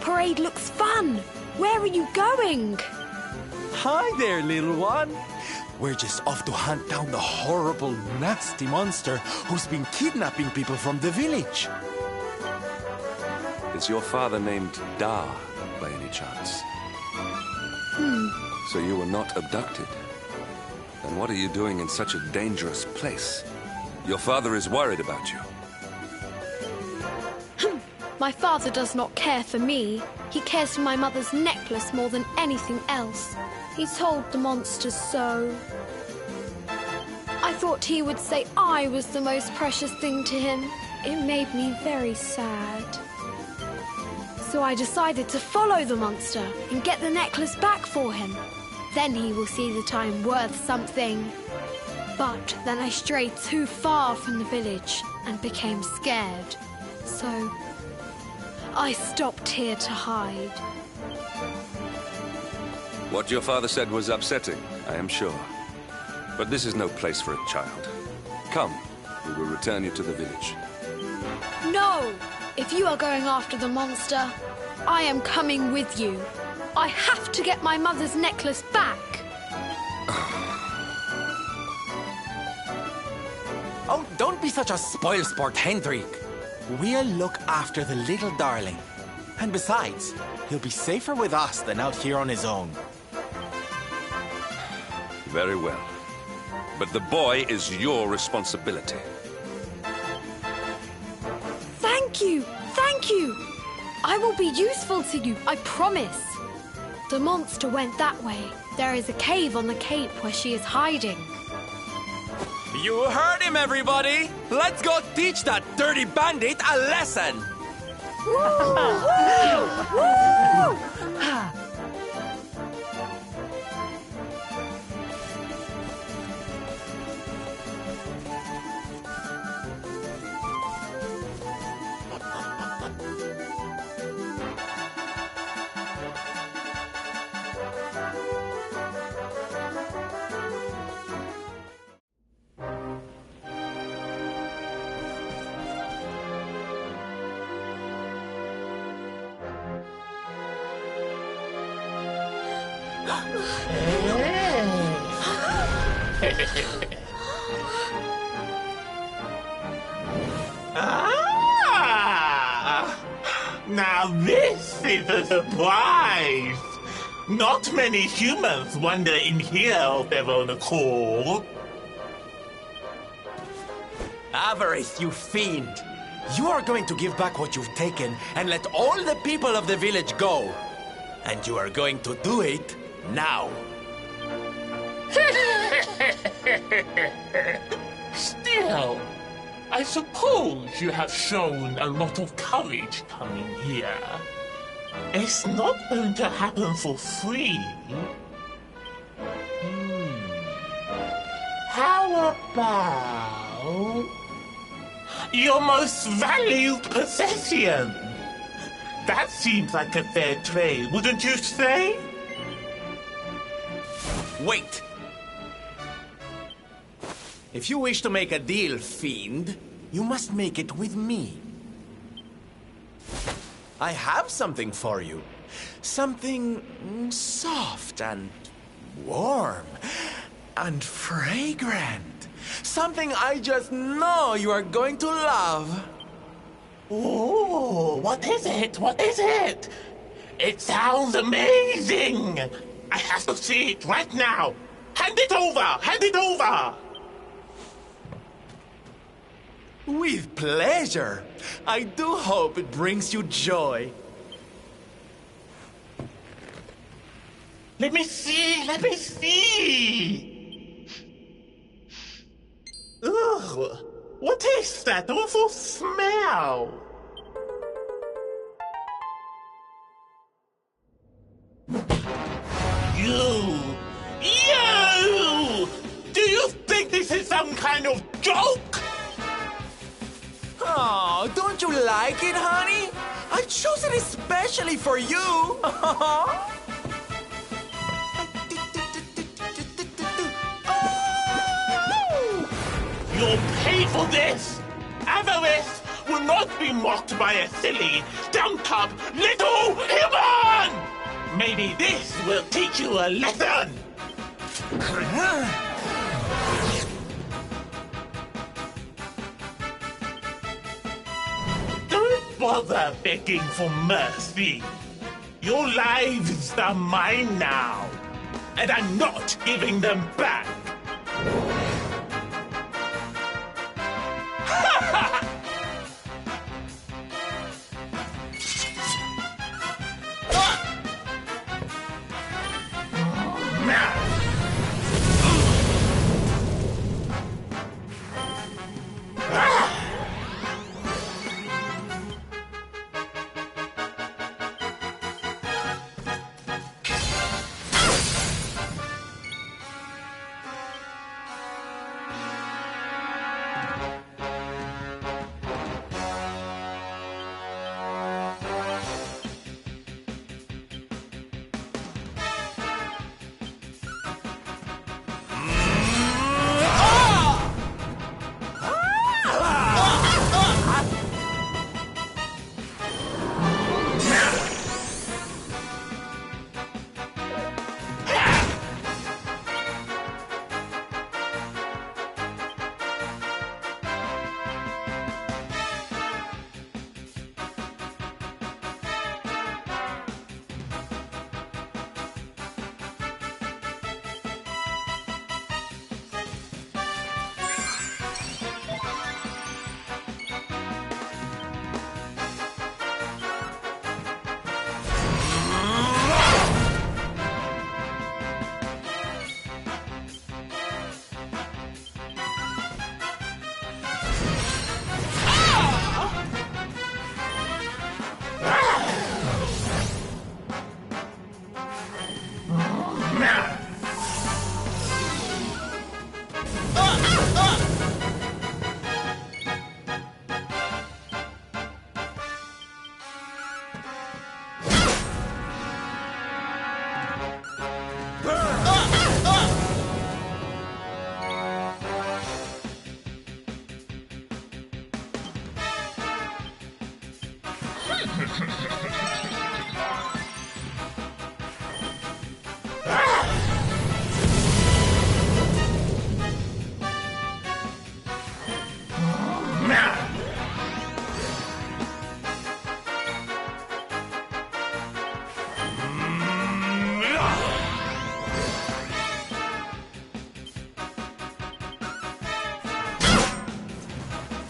parade looks fun. Where are you going? Hi there, little one. We're just off to hunt down the horrible, nasty monster who's been kidnapping people from the village. Is your father named Da, by any chance? So you were not abducted? Then what are you doing in such a dangerous place? Your father is worried about you. My father does not care for me. He cares for my mother's necklace more than anything else. He told the monsters so. I thought he would say I was the most precious thing to him. It made me very sad. So I decided to follow the monster and get the necklace back for him. Then he will see that I'm worth something. But then I strayed too far from the village and became scared. So I stopped here to hide. What your father said was upsetting, I am sure. But this is no place for a child. Come, we will return you to the village. No! If you are going after the monster, I am coming with you. I have to get my mother's necklace back. Oh, don't be such a spoilsport, Hendrik. We'll look after the little darling. And besides, he'll be safer with us than out here on his own. Very well. But the boy is your responsibility. Thank you! Thank you! I will be useful to you, I promise. The monster went that way. There is a cave on the cape where she is hiding. You heard him, everybody! Let's go teach that dirty bandit a lesson! Woo! Woo! Woo! Now this is a surprise! Not many humans wander in here of their own accord. Avarice, you fiend! You are going to give back what you've taken and let all the people of the village go. And you are going to do it now. Still, I suppose you have shown a lot of courage coming here. It's not going to happen for free. How about your most valued possession? That seems like a fair trade, wouldn't you say? Wait! If you wish to make a deal, fiend, you must make it with me. I have something for you. Something soft and warm and fragrant. Something I just know you are going to love. Oh, what is it? What is it? It sounds amazing! I have to see it right now! Hand it over! Hand it over! With pleasure. I do hope it brings you joy. Let me see! Let me see! Ugh! What is that awful smell? You! Do you think this is some kind of joke? Oh, don't you like it, honey? I chose it especially for you. You'll pay for this! Avarice will not be mocked by a silly, dumb-up little human! Maybe this will teach you a lesson! Don't bother begging for mercy. Your lives are mine now, and I'm not giving them back.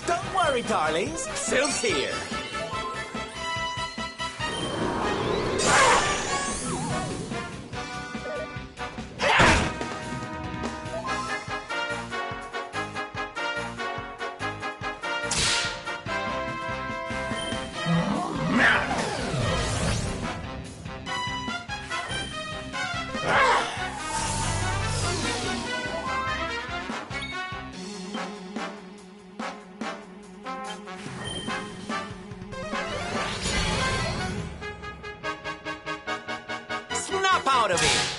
Don't worry, darlings. Syl's here. Snap out of it!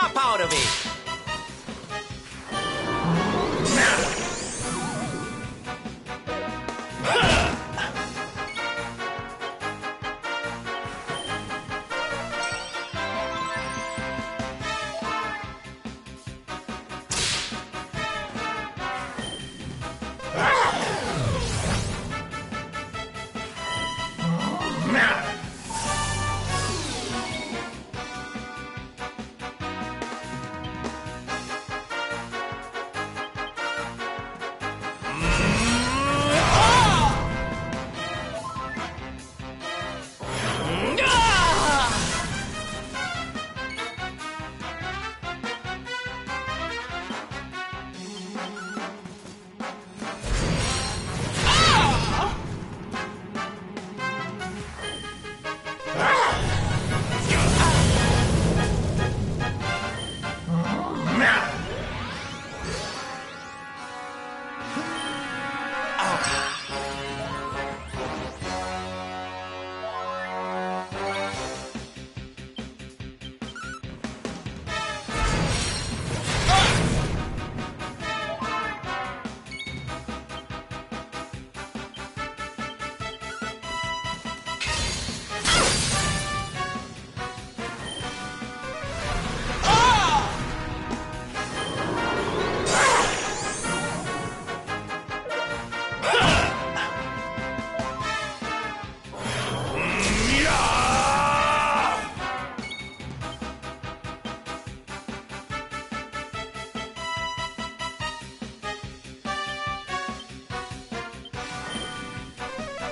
Snap out of it!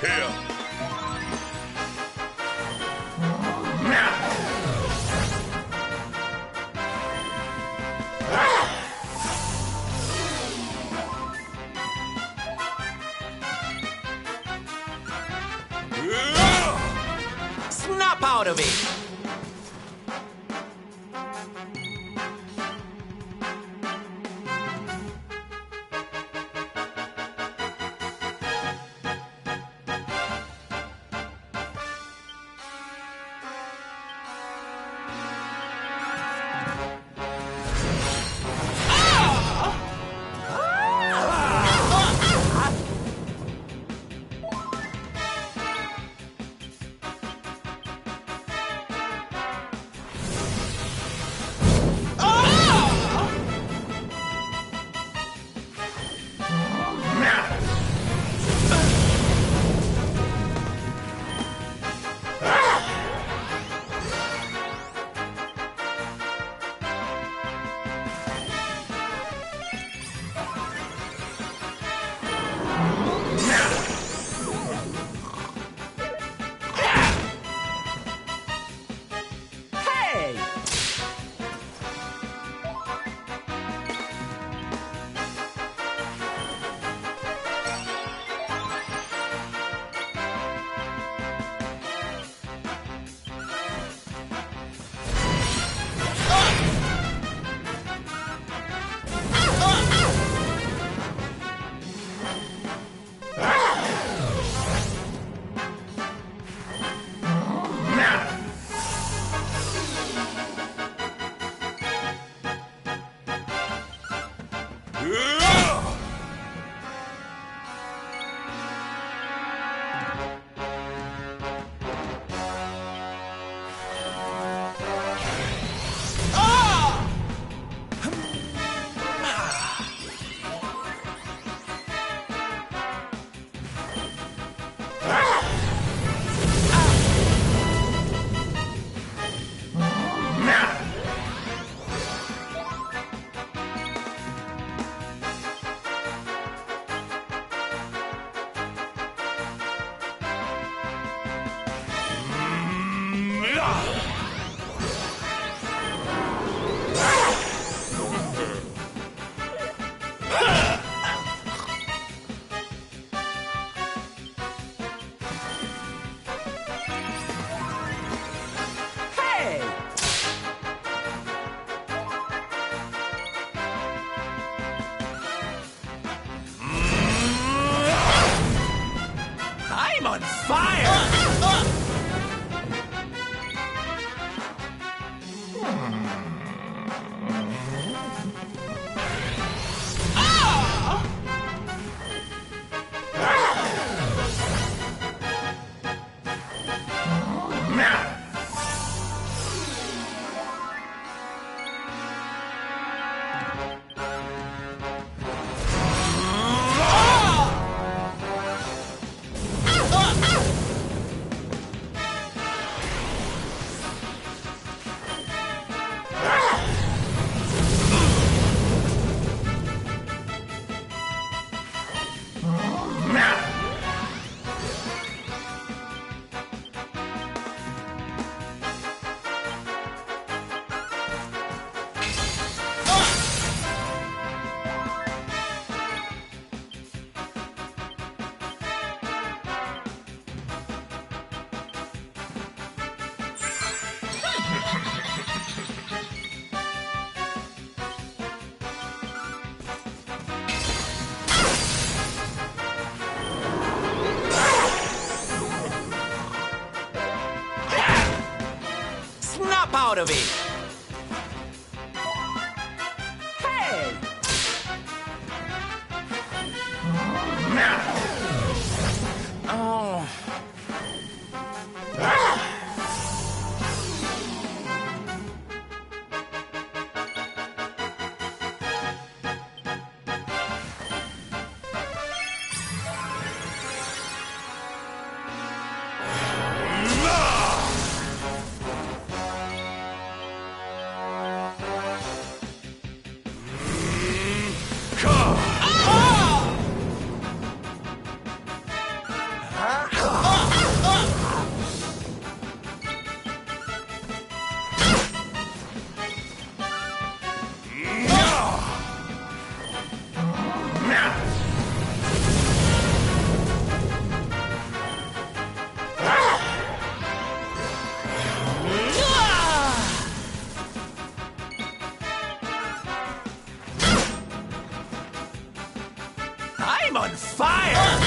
Here. Snap out of it! I'm on fire! out of it! Hey! Oh. I'm on fire!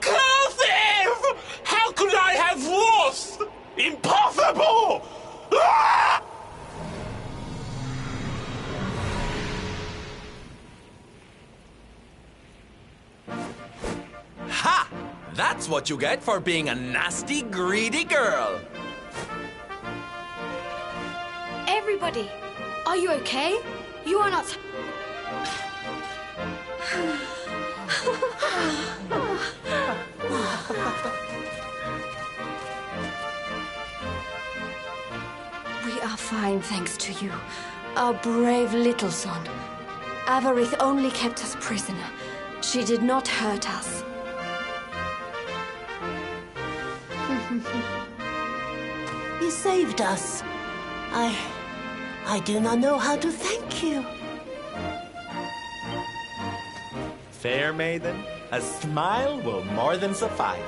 Cursive! How could I have lost? Impossible! Ha! That's what you get for being a nasty, greedy girl. Everybody, are you okay? You are not... We are fine, thanks to you, our brave little son. Avarith only kept us prisoner. She did not hurt us. You saved us. I do not know how to thank you. Fair maiden, a smile will more than suffice.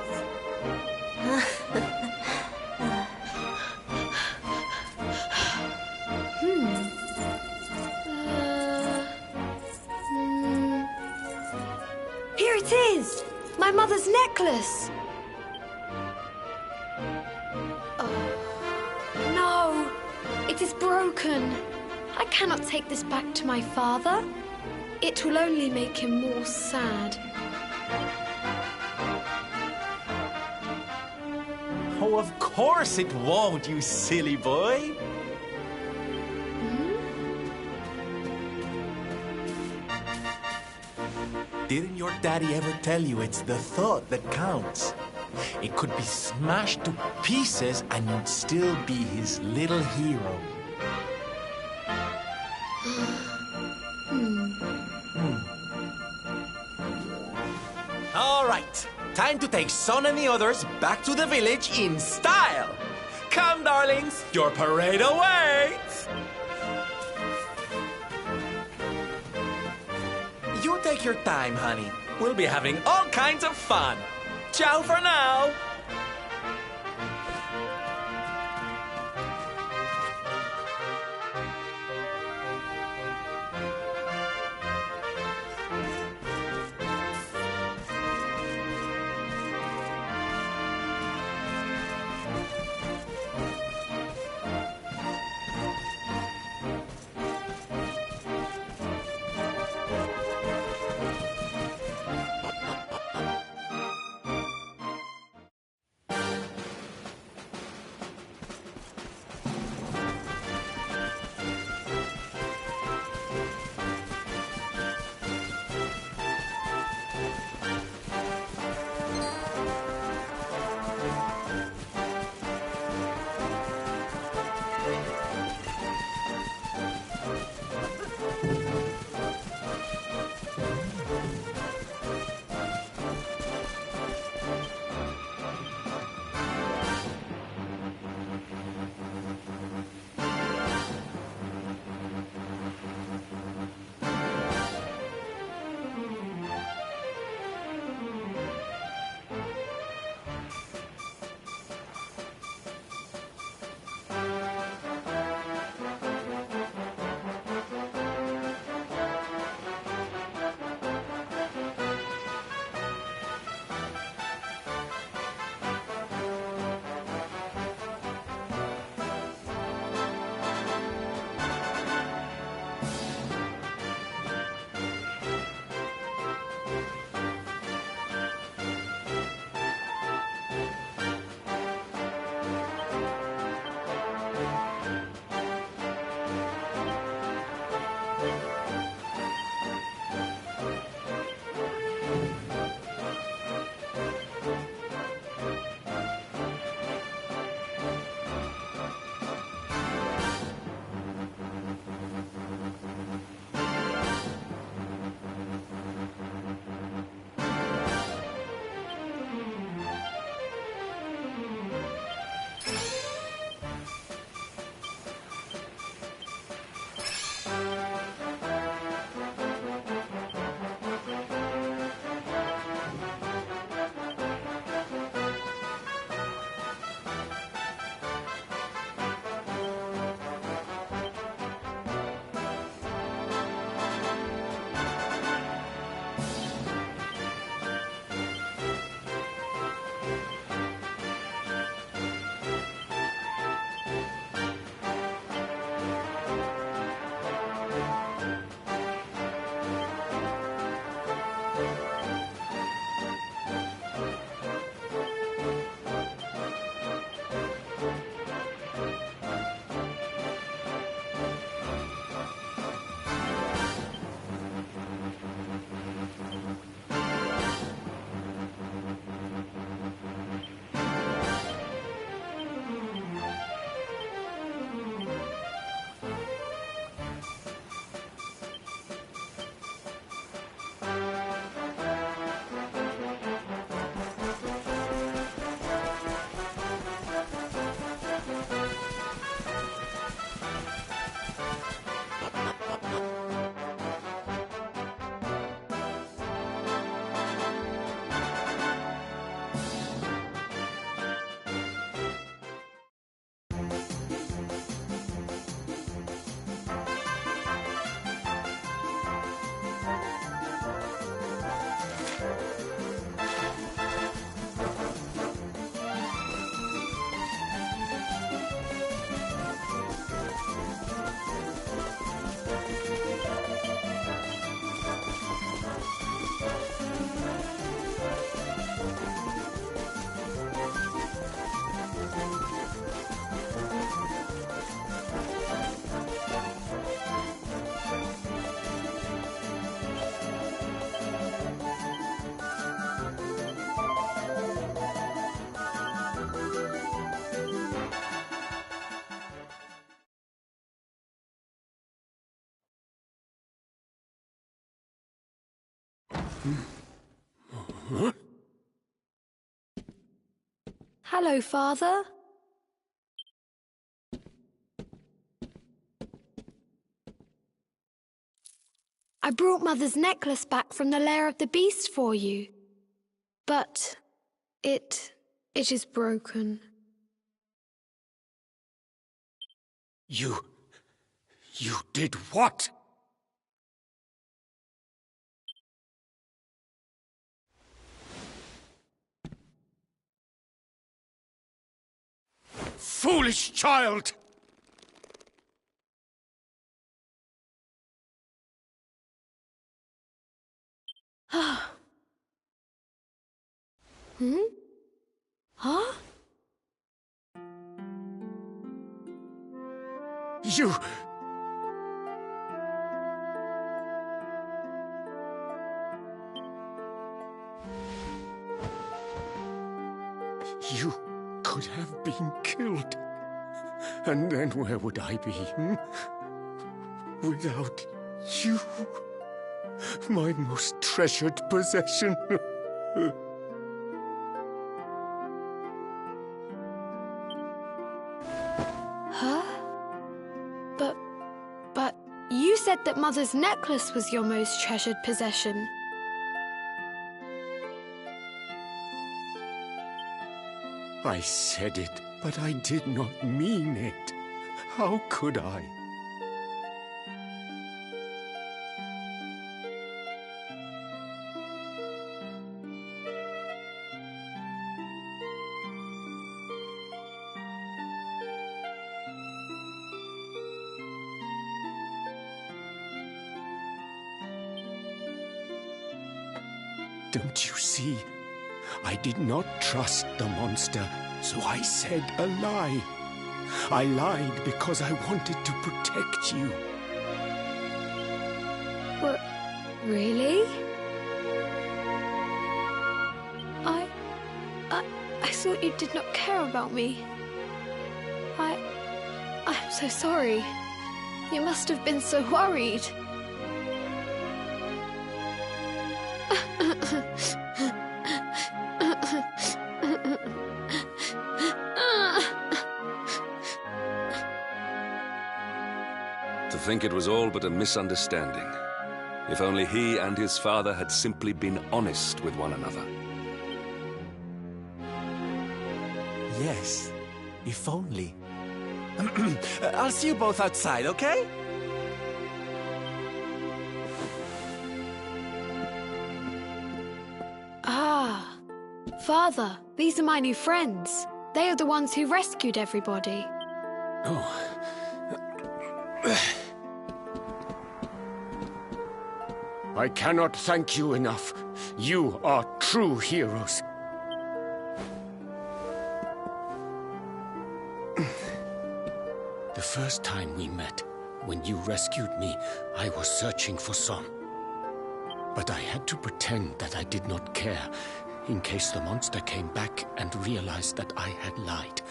Here it is! My mother's necklace! Oh, no! It is broken. I cannot take this back to my father. It will only make him more sad. Oh, of course it won't, you silly boy. Didn't your daddy ever tell you it's the thought that counts? It could be smashed to pieces and you'd still be his little hero. All right, time to take Son and the others back to the village in style. Come, darlings, your parade awaits. You take your time, honey. We'll be having all kinds of fun. Ciao for now. Hello, Father. I brought Mother's necklace back from the lair of the beast for you. But it is broken. You did what? Foolish child! Huh? You could have been killed. And then where would I be, without you? My most treasured possession. Huh? But you said that Mother's necklace was your most treasured possession. I said it, but I did not mean it. How could I? Don't you see? I did not trust the monster, so I said a lie. I lied because I wanted to protect you. Really? I thought you did not care about me. I'm so sorry. You must have been so worried. To think it was all but a misunderstanding. If only he and his father had simply been honest with one another. Yes, if only. I'll see you both outside, okay? Ah, Father, these are my new friends. They are the ones who rescued everybody. Oh. I cannot thank you enough. You are true heroes. The first time we met, when you rescued me, I was searching for Son. But I had to pretend that I did not care, in case the monster came back and realized that I had lied.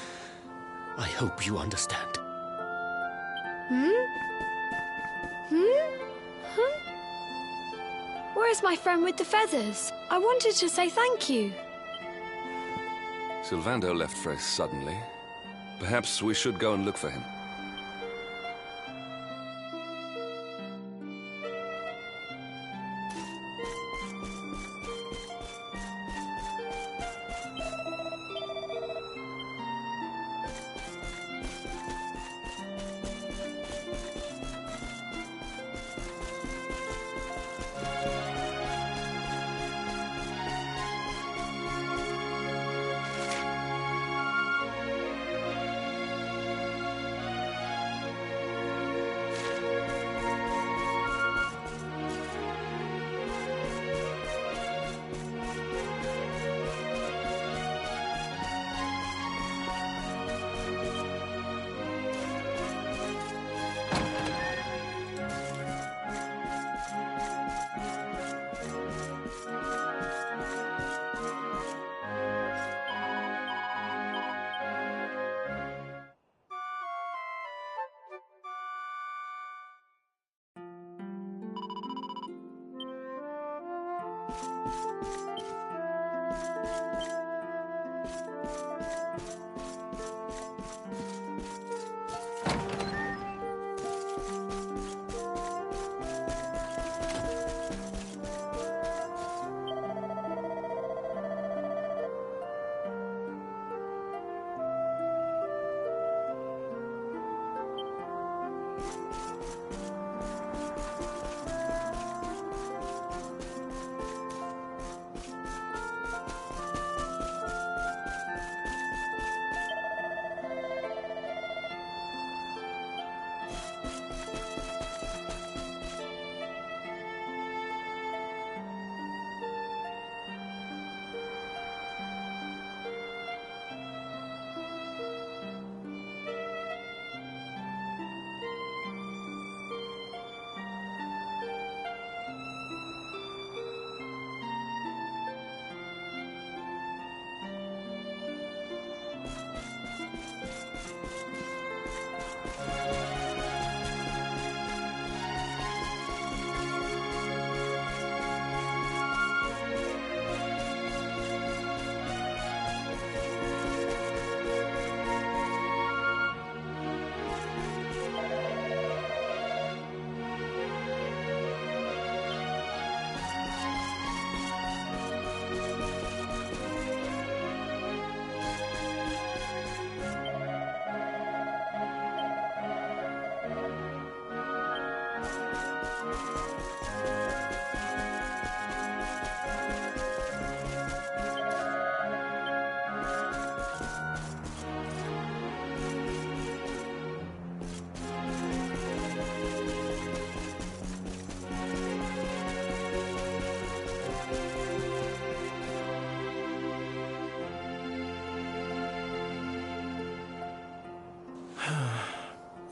I hope you understand. Where's my friend with the feathers? I wanted to say thank you. Sylvando left very suddenly. Perhaps we should go and look for him.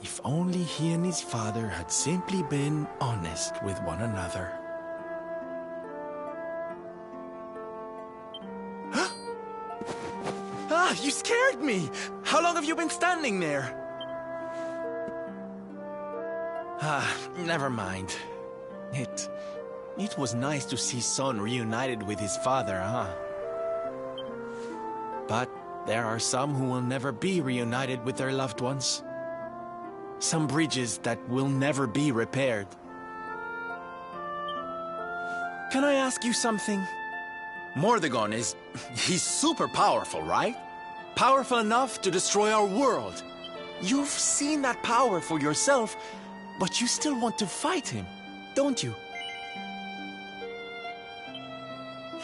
If only he and his father had simply been honest with one another. Ah, you scared me! How long have you been standing there? Ah, never mind. It was nice to see Son reunited with his father, huh? But there are some who will never be reunited with their loved ones. Some bridges that will never be repaired. Can I ask you something? Mordegon he's super powerful, right? Powerful enough to destroy our world. You've seen that power for yourself, but you still want to fight him, don't you?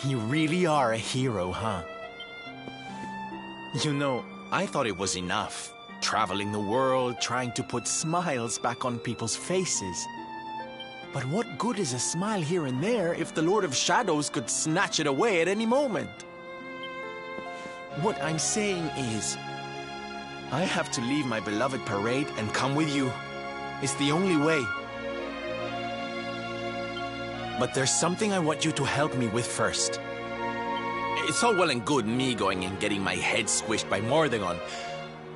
You really are a hero, huh? You know, I thought it was enough. Traveling the world, trying to put smiles back on people's faces. But what good is a smile here and there if the Lord of Shadows could snatch it away at any moment? What I'm saying is, I have to leave my beloved parade and come with you. It's the only way. But there's something I want you to help me with first. It's all well and good me going and getting my head squished by Mordegon,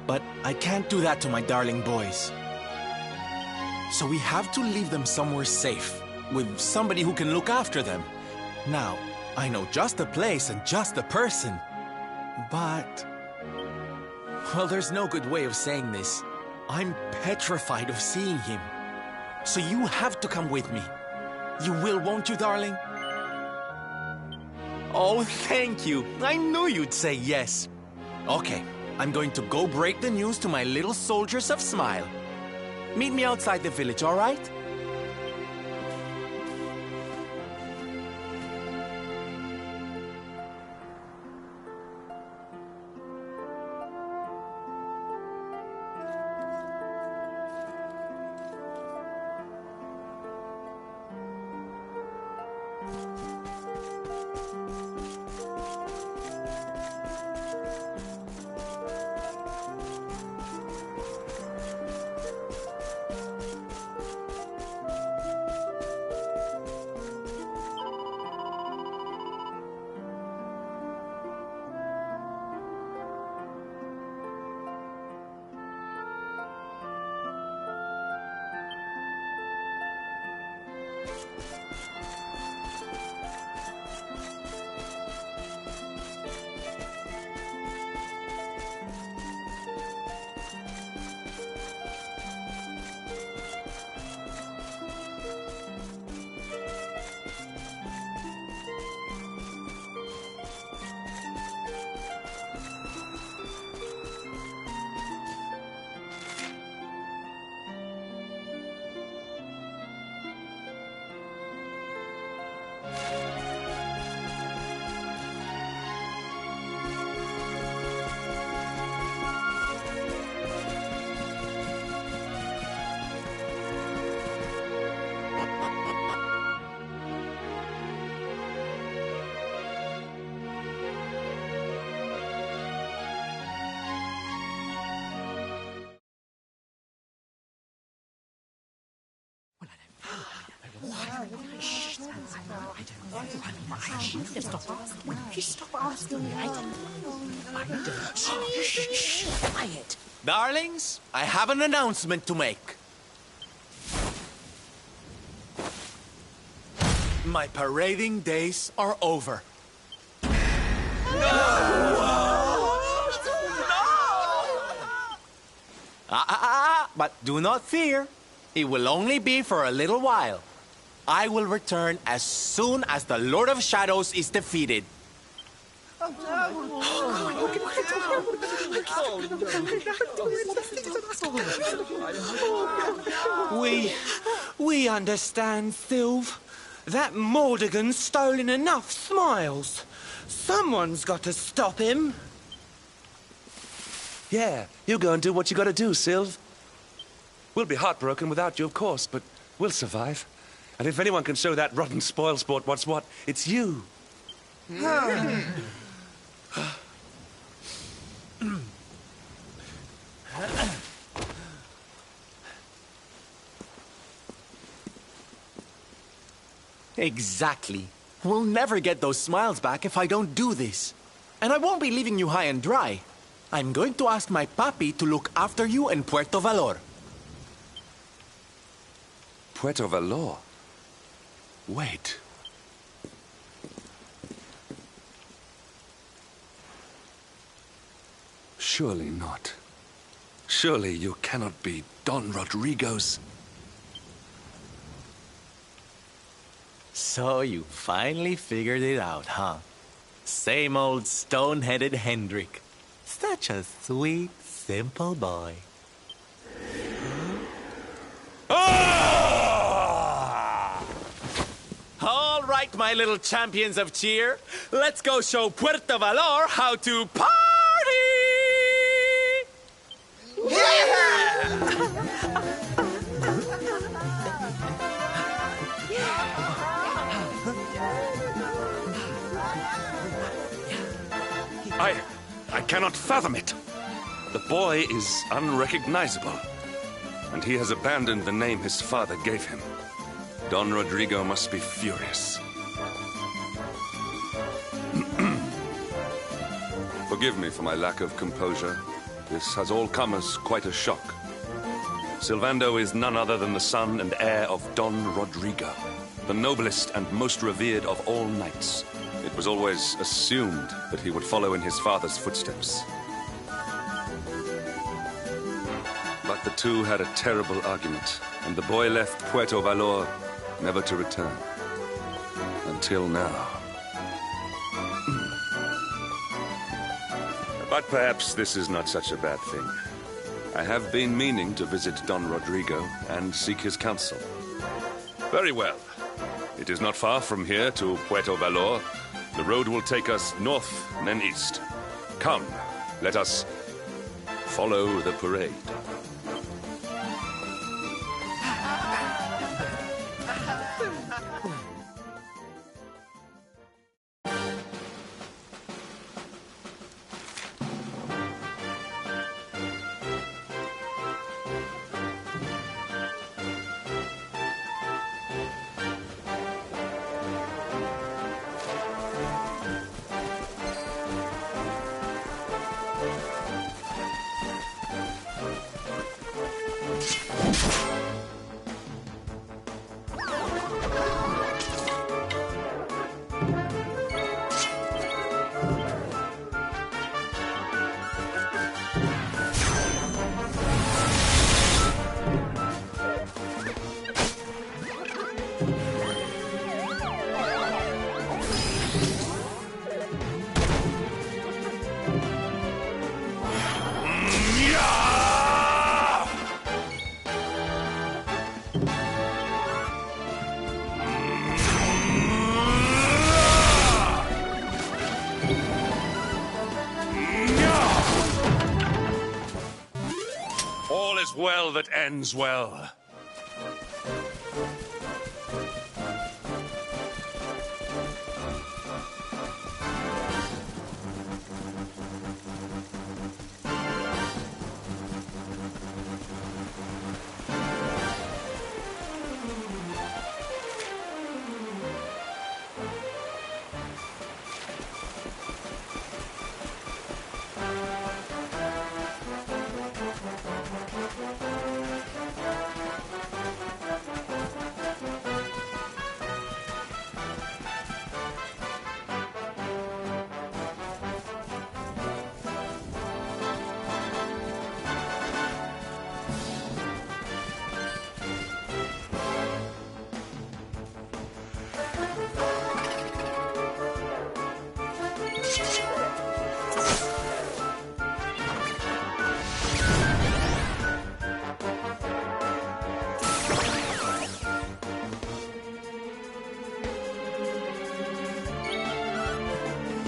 but I can't do that to my darling boys. So we have to leave them somewhere safe, with somebody who can look after them. Now, I know just the place and just the person, but... well, there's no good way of saying this. I'm petrified of seeing him. So you have to come with me. You will, won't you, darling? Oh, thank you. I knew you'd say yes. Okay, I'm going to go break the news to my little soldiers of Smile. Meet me outside the village, all right? Quiet. Darlings, I have an announcement to make. My parading days are over. But do not fear. It will only be for a little while. I will return as soon as the Lord of Shadows is defeated. We understand, Sylv. That Mordigan's stolen enough smiles. Someone's got to stop him. Yeah, you go and do what you gotta do, Sylv. We'll be heartbroken without you, of course, but we'll survive. And if anyone can show that rotten spoilsport what's what, it's you. Exactly. We'll never get those smiles back if I don't do this. And I won't be leaving you high and dry. I'm going to ask my papi to look after you in Puerto Valor. Puerto Valor? Wait. Surely not. Surely you cannot be Don Rodrigo's... So you finally figured it out, huh? Same old stone-headed Hendrik. Such a sweet, simple boy. All right, my little champions of cheer. Let's go show Puerto Valor how to party! I cannot fathom it. The boy is unrecognizable, and he has abandoned the name his father gave him. Don Rodrigo must be furious. Forgive me for my lack of composure. This has all come as quite a shock. Sylvando is none other than the son and heir of Don Rodrigo, the noblest and most revered of all knights. It was always assumed that he would follow in his father's footsteps. But the two had a terrible argument, and the boy left Puerto Valor never to return. Until now. But perhaps this is not such a bad thing. I have been meaning to visit Don Rodrigo and seek his counsel. Very well. It is not far from here to Puerto Valor. The road will take us north and then east. Come, let us follow the parade. All is well that ends well.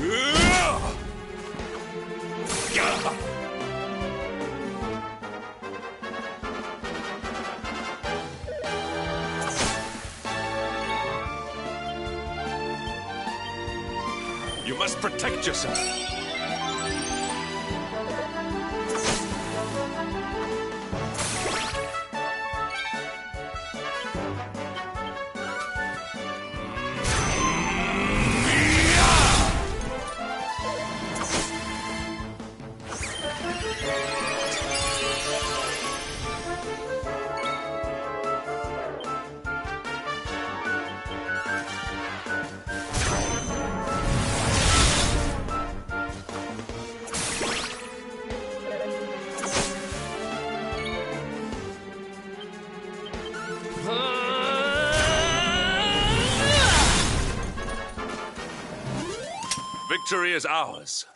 You must protect yourself. Victory is ours.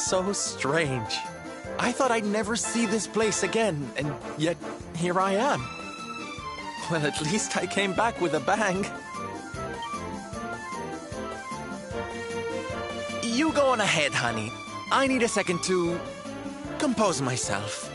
so strange. I thought I'd never see this place again, and yet here I am. Well, at least I came back with a bang. You go on ahead, honey. I need a second to compose myself.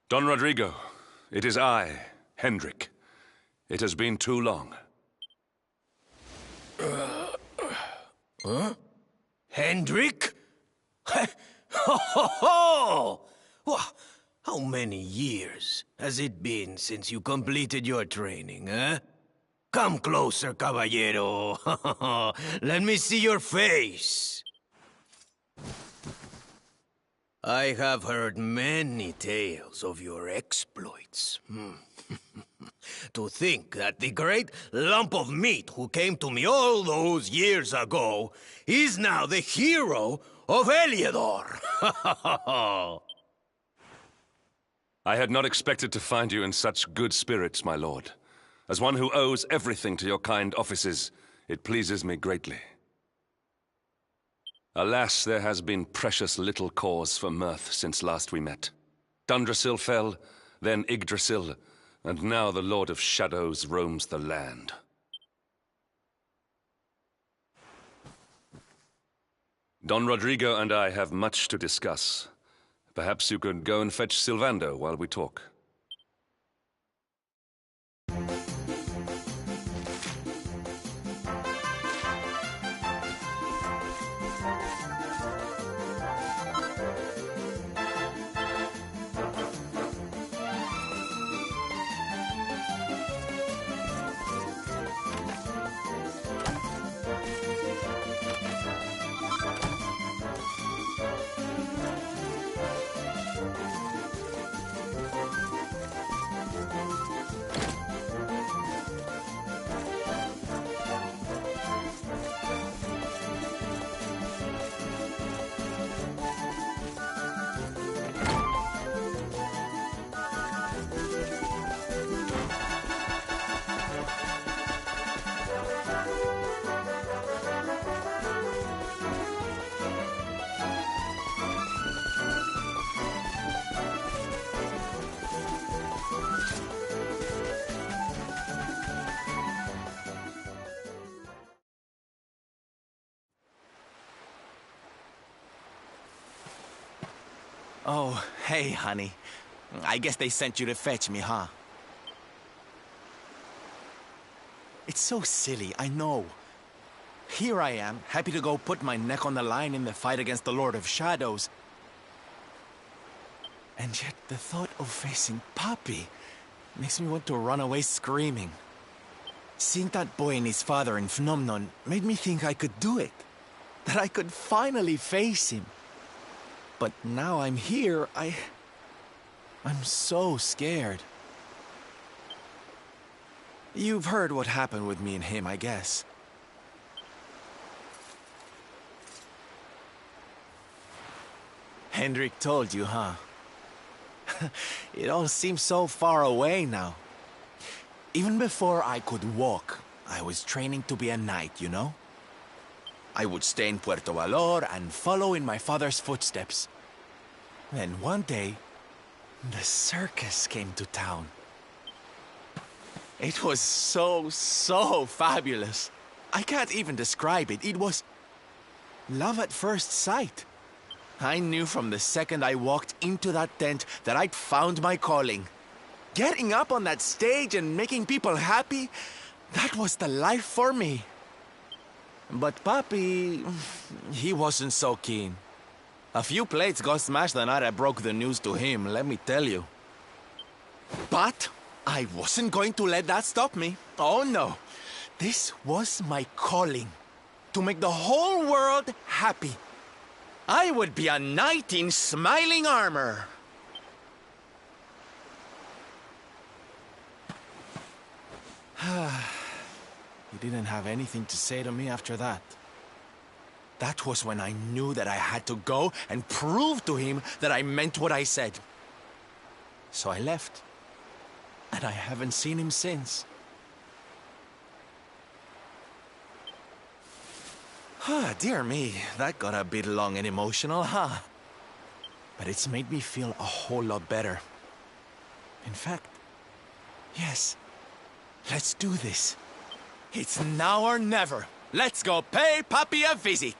Don Rodrigo, it is I, Hendrik. It has been too long. Huh? Hendrik? Ho ho ho! How many years has it been since you completed your training, huh? Come closer, caballero. Let me see your face. I have heard many tales of your exploits. To think that the great lump of meat who came to me all those years ago is now the hero of Heliodor. I had not expected to find you in such good spirits, my lord. As one who owes everything to your kind offices, it pleases me greatly. Alas, there has been precious little cause for mirth since last we met. Dundrasil fell, then Yggdrasil, and now the Lord of Shadows roams the land. Don Rodrigo and I have much to discuss. Perhaps you could go and fetch Sylvando while we talk. Oh, hey, honey. I guess they sent you to fetch me, huh? It's so silly, I know. Here I am, happy to go put my neck on the line in the fight against the Lord of Shadows. And yet the thought of facing Papi makes me want to run away screaming. Seeing that boy and his father in Phenomenon made me think I could do it. That I could finally face him. But now I'm here, I'm so scared. You've heard what happened with me and him, I guess. Hendrik told you, huh? It all seems so far away now. Even before I could walk, I was training to be a knight, you know? I would stay in Puerto Valor and follow in my father's footsteps. Then one day, the circus came to town. It was so fabulous. I can't even describe it. It was love at first sight. I knew from the second I walked into that tent that I'd found my calling. Getting up on that stage and making people happy, that was the life for me. But Papi, he wasn't so keen. A few plates got smashed the night I broke the news to him, let me tell you. But I wasn't going to let that stop me. Oh no. This was my calling. To make the whole world happy. I would be a knight in smiling armor. He didn't have anything to say to me after that. That was when I knew that I had to go and prove to him that I meant what I said. So I left. And I haven't seen him since. Dear me, that got a bit long and emotional, huh? But it's made me feel a whole lot better. In fact, yes, let's do this. It's now or never. Let's go pay Papi a visit.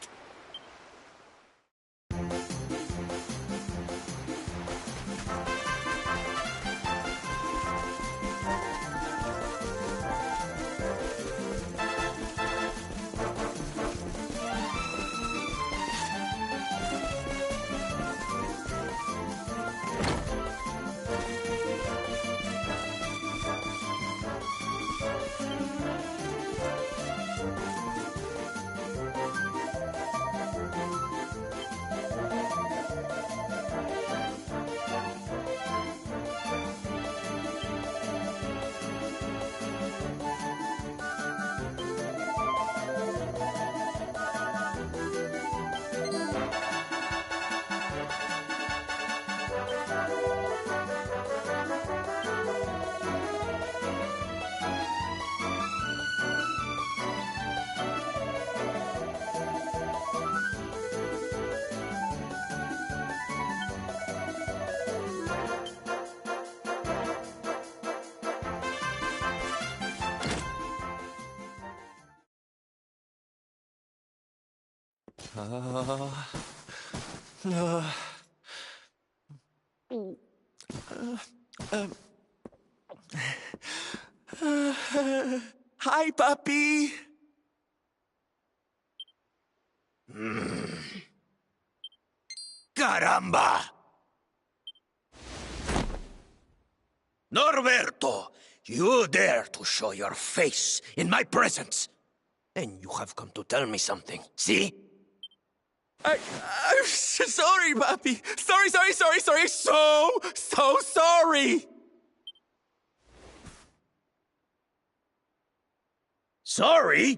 Hi, Papi. Caramba! Norberto, you dare to show your face in my presence. And you have come to tell me something, see? I'm sorry, Papi. Sorry. So sorry. Sorry?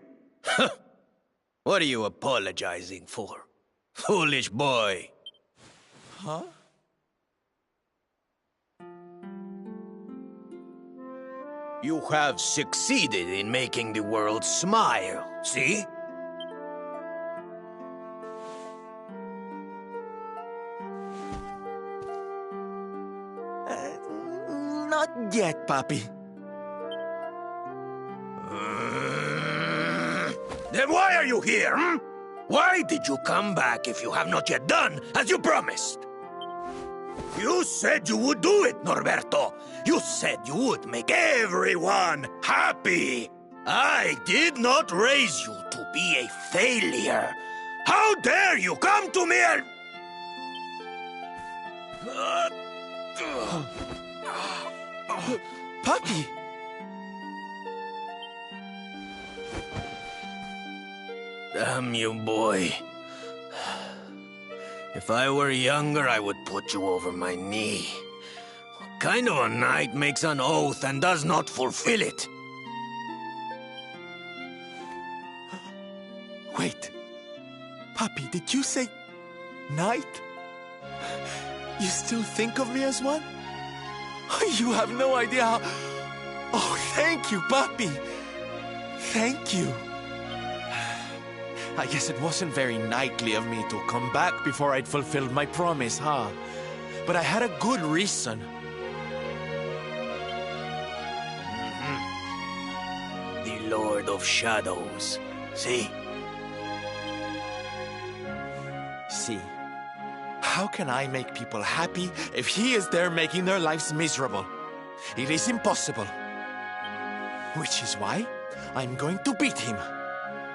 What are you apologizing for? Foolish boy. Huh? You have succeeded in making the world smile, see? Not yet, Papi. Then why are you here, hmm? Why did you come back if you have not yet done as you promised? You said you would do it, Norberto. You said you would make everyone happy. I did not raise you to be a failure. How dare you come to me and... Puppy! Damn you, boy. If I were younger, I would put you over my knee. What kind of a knight makes an oath and does not fulfill it? Wait. Puppy, did you say knight? You still think of me as one? You have no idea how... Oh, thank you, Puppy. Thank you. I guess it wasn't very knightly of me to come back before I'd fulfilled my promise, huh? But I had a good reason. The Lord of Shadows. See? See? How can I make people happy if he is there making their lives miserable? It is impossible. Which is why I'm going to beat him.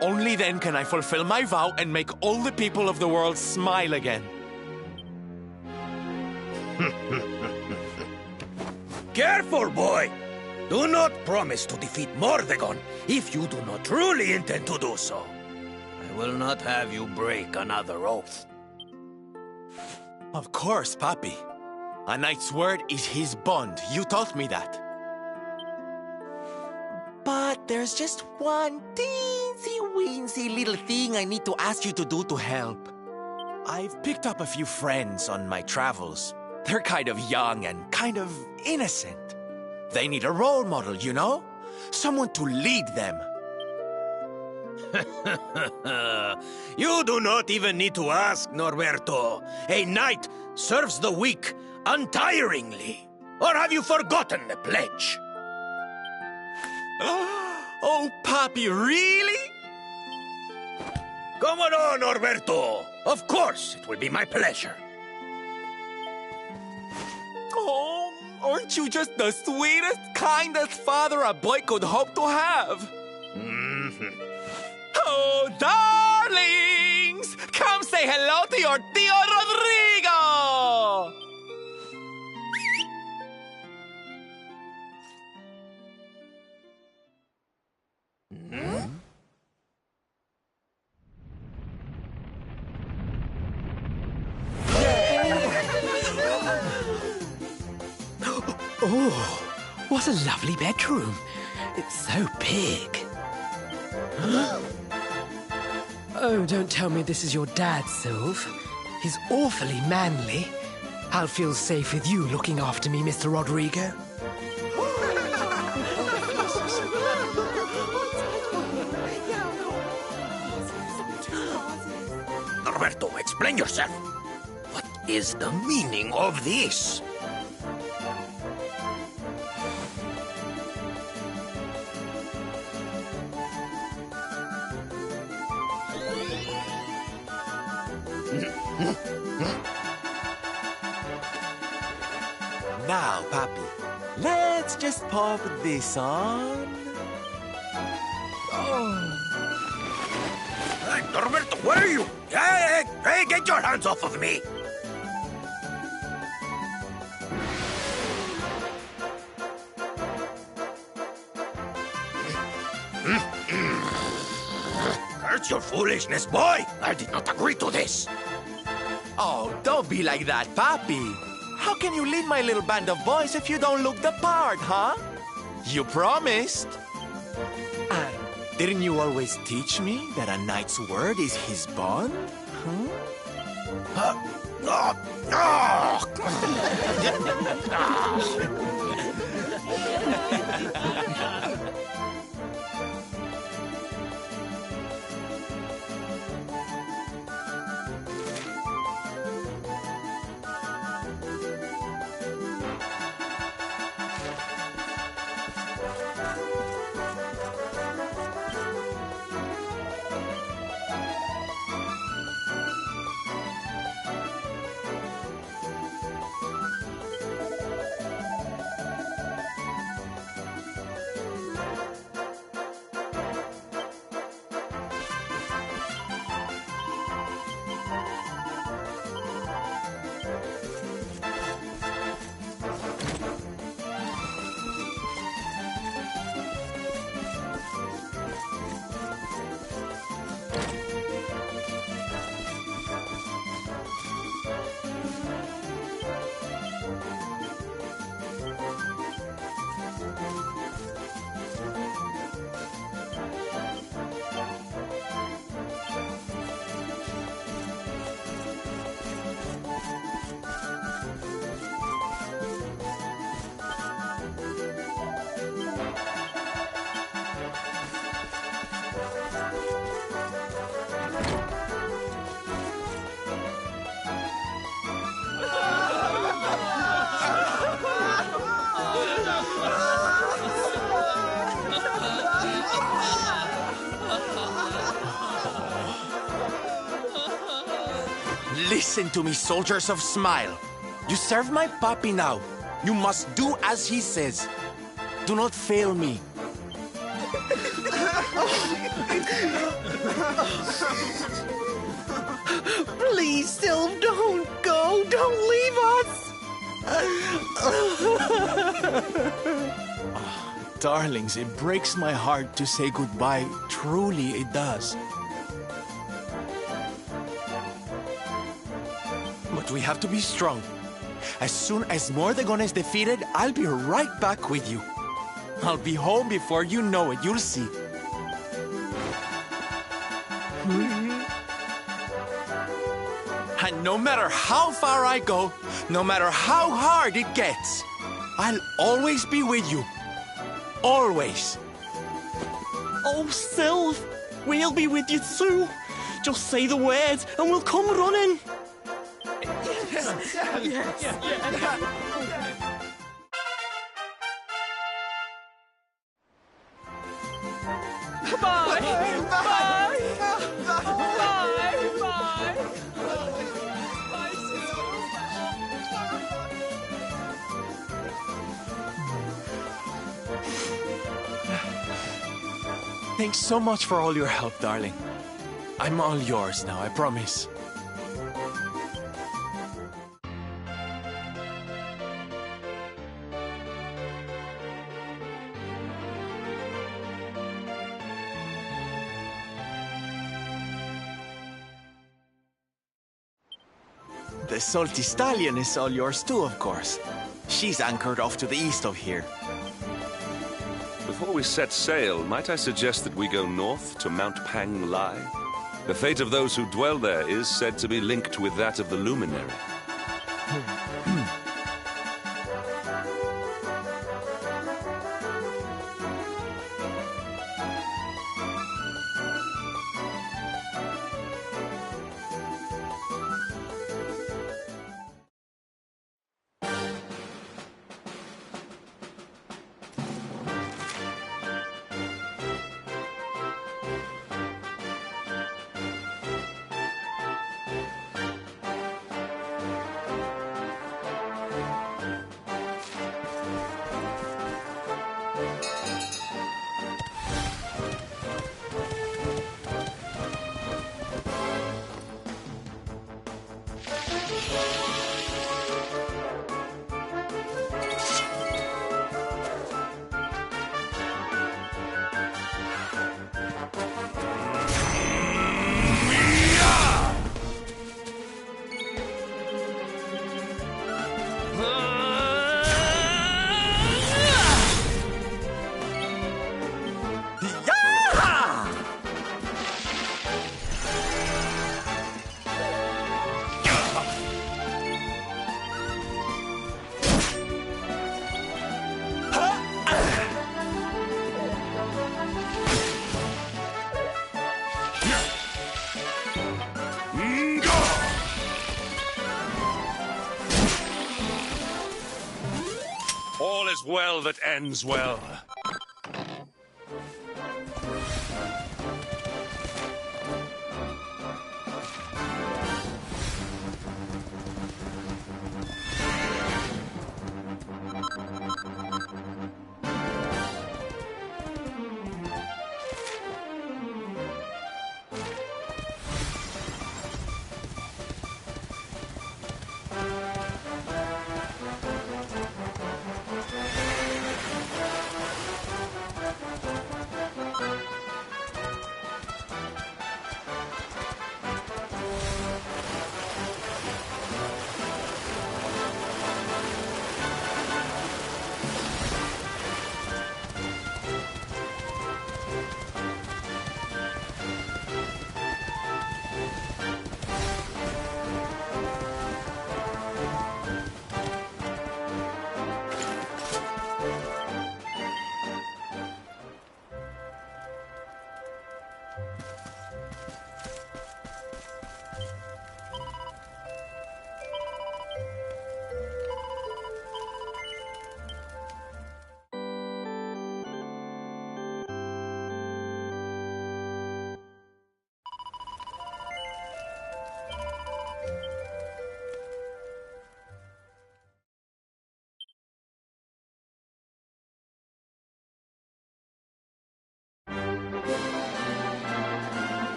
Only then can I fulfill my vow and make all the people of the world smile again. Careful, boy! Do not promise to defeat Mordegon if you do not truly intend to do so. I will not have you break another oath. Of course, Papi. A knight's word is his bond. You taught me that. But there's just one teensy-weensy little thing I need to ask you to do to help. I've picked up a few friends on my travels. They're kind of young and kind of innocent. They need a role model, you know? Someone to lead them. You do not even need to ask, Norberto. A knight serves the weak untiringly. Or have you forgotten the pledge? Oh, Papi, really? Come on, Norberto. Of course, it will be my pleasure. Oh, aren't you just the sweetest, kindest father a boy could hope to have? Oh, darlings! Come say hello to your Tío Rodrigo! Oh, what a lovely bedroom. It's so big. Oh, don't tell me this is your dad, Sylv. He's awfully manly. I'll feel safe with you looking after me, Mr. Rodrigo. Norberto, explain yourself. What is the meaning of this? Now, Papi, let's just pop this on. Hey, Norberto, where are you? Hey, get your hands off of me! Curse your foolishness, boy! I did not agree to this! Oh, don't be like that, Papi. How can you lead my little band of boys if you don't look the part, huh? You promised. And didn't you always teach me that a knight's word is his bond? Listen to me, soldiers of Smile. You serve my puppy now. You must do as he says. Do not fail me. Please, Sylv, don't go. Don't leave us. Darlings, it breaks my heart to say goodbye. Truly, it does. But we have to be strong. As soon as Mordegon is defeated, I'll be right back with you. I'll be home before you know it. You'll see. And no matter how far I go, no matter how hard it gets, I'll always be with you. Always. Oh, Sylv, we'll be with you too. Just say the words and we'll come running. Bye. Bye. Thanks so much for all your help, darling. I'm all yours now, I promise. The salty stallion is all yours too, of course. She's anchored off to the east of here. Before we set sail, might I suggest that we go north to Mount Pang Lai? The fate of those who dwell there is said to be linked with that of the luminary. All is well that ends well.